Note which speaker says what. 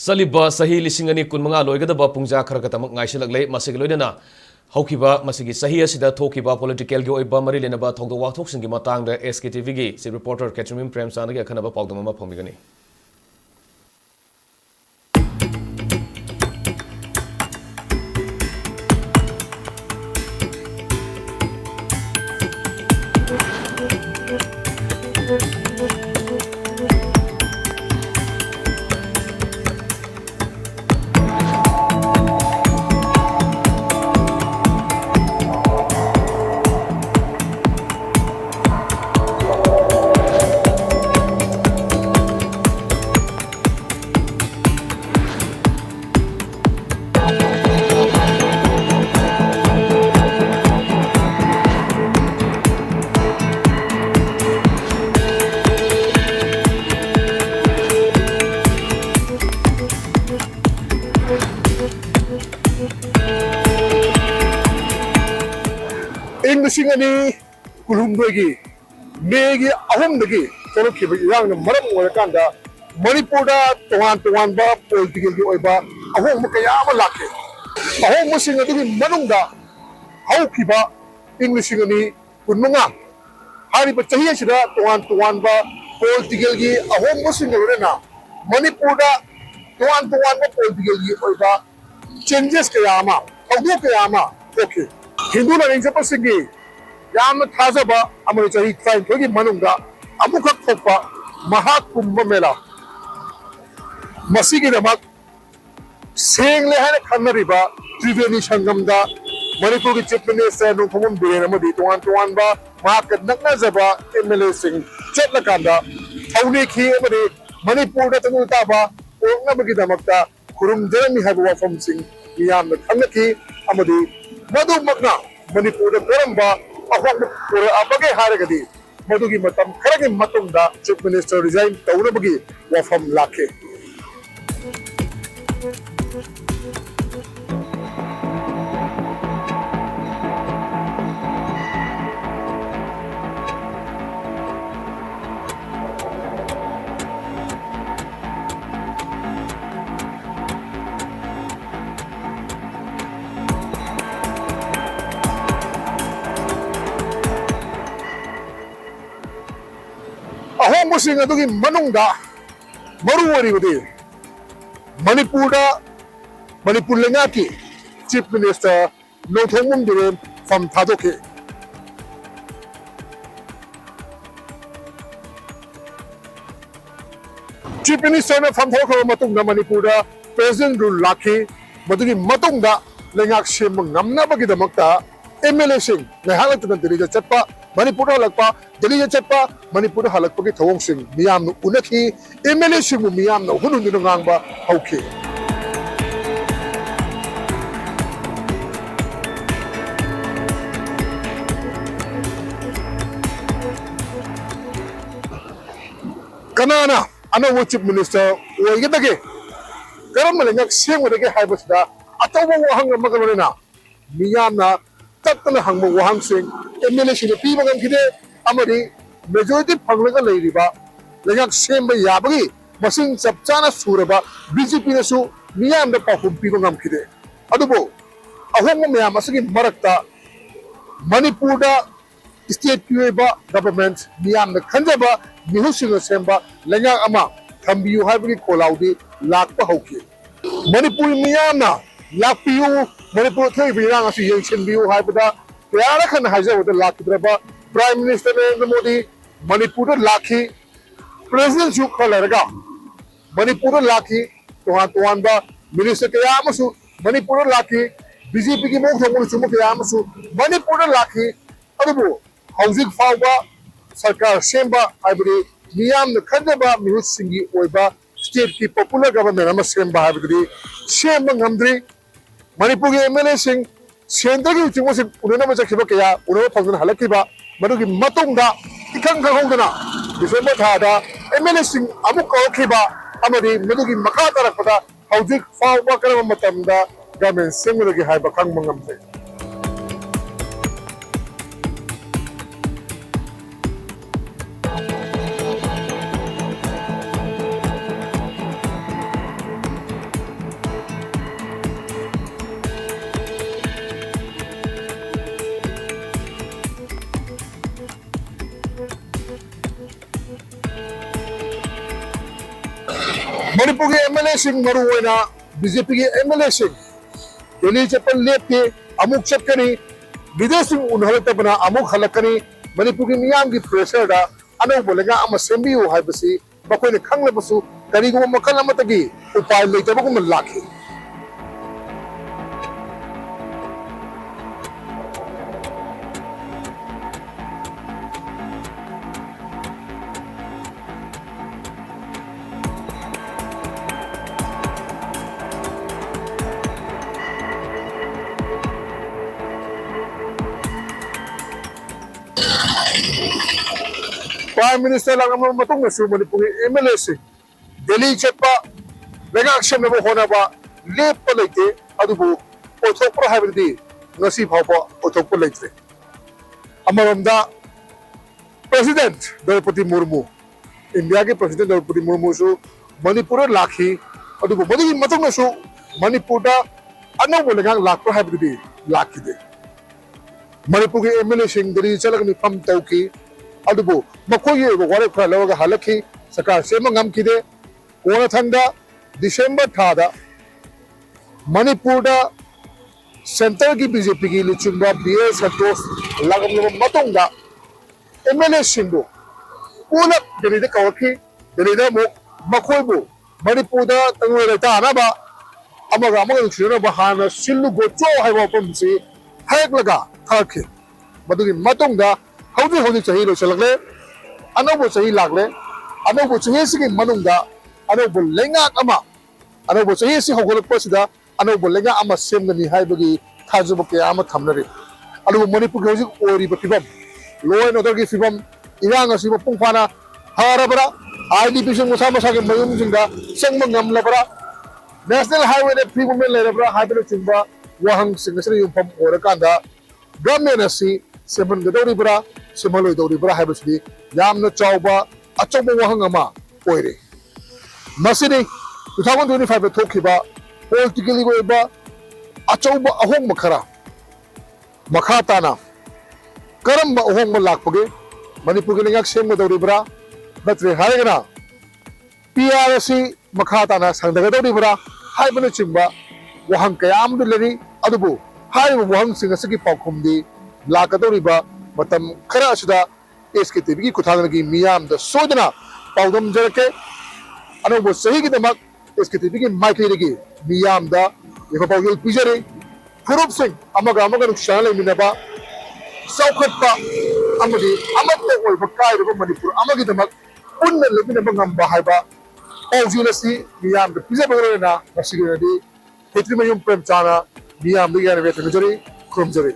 Speaker 1: Saliba sahi lisingani kun mga loigadaba pungja kharagatamak ngaisilaglay masigloidana haukiba masigi sahi asida thokiba political gi oiba mari lenaba thogdo wathok singi matangda SKTV gi si reporter Ketrimim Prem Sanagi akhanaba pawdama phangmigani
Speaker 2: Singani kulumdegi megi ahumdegi solo kibi yang maram warakanda Manipur da tuan ba political gi oiba ahum kaya ma lake ahum singani manungda hau kiba English singani kununga hari bachahiya sida tuan ba political gi ahum singani na Manipur da tuan ba political gi oiba changes kaya ma ahum kaya ma okay Hindu na ring sa pasigi Yam Tazaba, American Time, Togi Manunga, Amuka Kopa, Mahakumba Mela, Masigi the Mak, saying Lehan Kanariba, Triveni Shangamda, Manipuri Japanese and Nukum Biramadi, Tuan Ba, Market Nakazaba, MLA Singh, Chetlakanda, Tauniki, Manipur, Tanutaba, Namagidamakta, Kurum Jeremy Habu from Singh, Yam the Kanaki, Amadi, Madu Magna, Manipur, the Garamba. Abage haragadi madugi matam kharagi matungda chief minister resign taunabagi wafam lakhe ahom musing adugi manungda maruwari budi Manipur lengaki chief minister no thongmum dire from Ta Kari chief minister na from Ta Kari matungda Manipur da president rule laki madugi matungda lengak sim ngamna bagi damakta MLA sing ngahalat na dire chatpa Manipur halakpa Delhi chatpa Manipur halakpa ki thawong sing miyam no unaki MLA sing miyam no hunun no ngangba hauke kanana ano chief minister oigedage karam malengak sing wadage haibasda atawa wahang magalona miyam na tatna hangmo wahang sing MLA sing piba ngam kide amari majority phanglaga leiriba lengak semba yabagi masing chapchana suraba BJP na su miyam da pahum piba ngam kide adubo ahong miyam asigi marakta Manipur da state ba government miyam da khanjaba mihusinga semba lengak ama thambiyu haibagi kolaudi lakpa hauki Manipur miyam na lakpiyu Manipur thai birang asu yengshin biyu haibada Yara kan haja wada laki berapa Prime Minister Narendra Modi Manipur laki President Suk Kalarga Manipur laki tuan ba Minister kaya masu Manipur laki BJP ki mok thongul sumu kaya masu Manipur laki adubo housing fawba sarkar semba haibri miyam na khanjaba mihut singi oiba state ki popular government ama semba haibri semba ngamdri Manipur ki MLA sing Sendagi ucing masih unana macam kiba kaya unana panggilan halak kiba madugi matungda ikan kahongdana Desember thada MLA sing amu kau kiba amadi madugi makata rakpada haujik fawba karena matamda gamen sengulagi hai bakang mengamde Manipur के MLA Singh मरुआना BJP के MLA Singh Delhi चप्पल लेपके अमुक चक्कनी विदेश उन्हल तबना अमुक हलकनी मणिपुर की मियाम की pressure दा अनो बोलेगा अम असेंबली हो हाय बसी बकोय ने खंगले बसु करीगो मकल अमतगी उपाय लेतबको मन lucky Prime Minister lang naman matong na Manipur MLA si Delhi chepa lega action na hona ba lep pa laite adubu othok pra haibdi ngasi phawpa othok pa laite amaramda President Draupadi Murmu India ke President Draupadi Murmu su Manipur lakhi adubu madi matong na su Manipur da ano bolega lak pra haibdi lakhi de Manipur ke MLA sing Delhi chalak ni pham tauki अदुबो मखोये वारे खरा लवगा हलखी सरकार same ngam किदे कोना थंदा दिसंबर थादा मणिपुर दा centre की BJP की लुचुंबा BS संतोष लागम मतोंगा MLA सिंदो Poona Delhi कवखी Delhi दा मखोयबो मणिपुर दा तंगवे लेता नाबा अमगा लुचुना बहाना सिल्लु गोचो हाइबो पमसी हैक लगा थाखे मदुगी मतोंगा हौदी चाही लो चलगले अनोबो चाही लागले अनोबो चाही सिगी मनुंगा अनोबो लेंगा अमा अनोबो चाही सि हौगल पसिदा अनोबो लेंगा अमा सेमगनी हाइबगी थाजुबो के अमा थमनरे अदुबो मणिपुर के हौजी ओरिबो फिबम लॉ एंड ऑर्डर की फिबम इरांग असिबो पुंफाना हारबरा आईडीपी संग मसा मसा के मयुम जिंगा संग ngam नेशनल हाईवे ने फ्री मूवमेंट लेरबरा हाइबे चिंबा वहंग सिंगसरी युफम ओरकांदा गवर्नमेंट असि सेमन गदौरीबरा सेमलोय दौरीबरा हाइबसि यामना चावबा अचौबा वहंग अमा ओइरे मसिनि 2025 थोखिबा पॉलिटिकली ओइबा अचौबा अहोंग मखरा मखा ताना करम अहोंग लाखपगे मणिपुर के लिंगक सेम दौरीबरा नत्रे हायगना पीआरसी मखा ताना संदगदौरीबरा हाइबना चिंबा वहंग कयाम दुलरी अदुबु हाइबा वहंग सिंगसकी पाखुमदी लाकदौरीबा मतम खरा असुदा SKTV की कुथादनगी मियाम द सोदना पाउदम जरके अनोबो सही की दमक SKTV की माइकेलगी मियाम द यह पाउदल पिजरे फुरुप सिंह अमगा नुकसान लेमिनबा सौखटपा अमदी अमत्ते ओइबा कायरबा मणिपुर अमगी दमक पुन्न लेमिनबा ngamba हाइबा पाउजुलसी मियाम द पिजबगरना नसिगरदी हेत्रिमयुम प्रेमचाना मियाम द याने वेतनजरी खुरमजरी